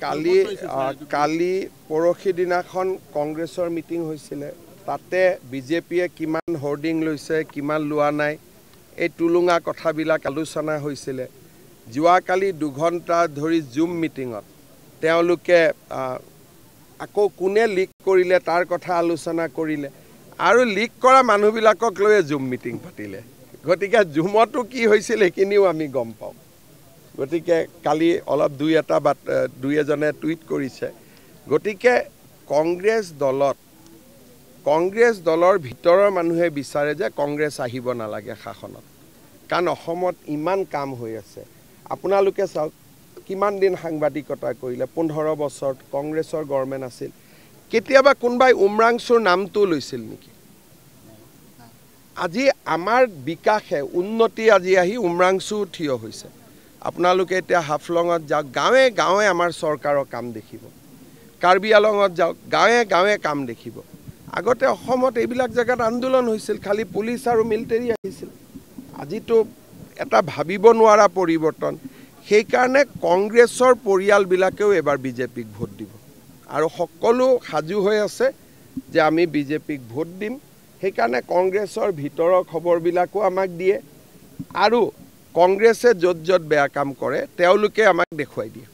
কালি পৰহি দিনাখন কংগ্ৰেছৰ মিটিং হৈছিলে তাতে বিজেপিয়ে কিমান হোৰ্ডিং লৈছে কিমান লোৱা নাই এই টুলুঙা কথাবিলাক আলোচনা হৈছিলে যোৱাকালি 2 ঘণ্টা ধৰি জুম মিটিঙত তেওঁলোকে আকৌ কোনে লিক কৰিলে তাৰ কথা আলোচনা কৰিলে আৰু লিক কৰা মানুহবিলাকক লৈ জুম মিটিং পাতিলে গতিকে জুমতো কি হৈছিল এইখিনিও আমি গম পাওঁ গতিকে কালি অলপ দুই এজনে টুইট কৰিছে গতিকে কংগ্ৰেছ দলৰ ভিতৰৰ মানুহে বিচাৰে যে কংগ্ৰেছ আহিব নালাগে শাসনত কাৰণ অসমত ইমান কাম হৈ আছে আপোনালোকে চাওক কিমান দিন সাংবাদিকতা কৰিলে 15 বছৰ কংগ্ৰেছৰ গভৰ্ণমেণ্ট আছিল কেতিয়াবা কোনবাই উমৰাংচুৰ নামটো লৈছিল নেকি আজি আমাৰ বিকাশে উন্নতি আজি আহি উমৰাংচু থিয় হৈছে আপোনালোকে এতিয়া হাফলঙত যাওক গাঁৱে গাঁৱে আমাৰ চৰকাৰৰ কাম দেখিব কাৰ্বি আলঙত যাওক গাঁৱে গাঁৱে কাম দেখিব আগতে অসমত এইবিলাক জায়গাত আন্দোলন হৈছিল খালি পুলিশ আৰু মিলিটাৰী আহিছিল আজিতো এটা ভাবিব নোৱাৰা পৰিৱৰ্তন সেই কাৰণে কংগ্ৰেছৰ পৰিয়ালবিলাকেও এবাৰ বিজেপিক ভোট দিব আৰু সকলো সাজু হৈ আছে যে আমি বিজেপিক ভোট দিম সেই কাৰণে কংগ্ৰেছৰ ভিতৰৰ খবৰবিলাকো আমাক দিয়ে আৰু কংগ্ৰেছে য'ত য'ত বেয়া কাম কৰে তেওঁলোকে আমাক দেখুৱাই দিয়ে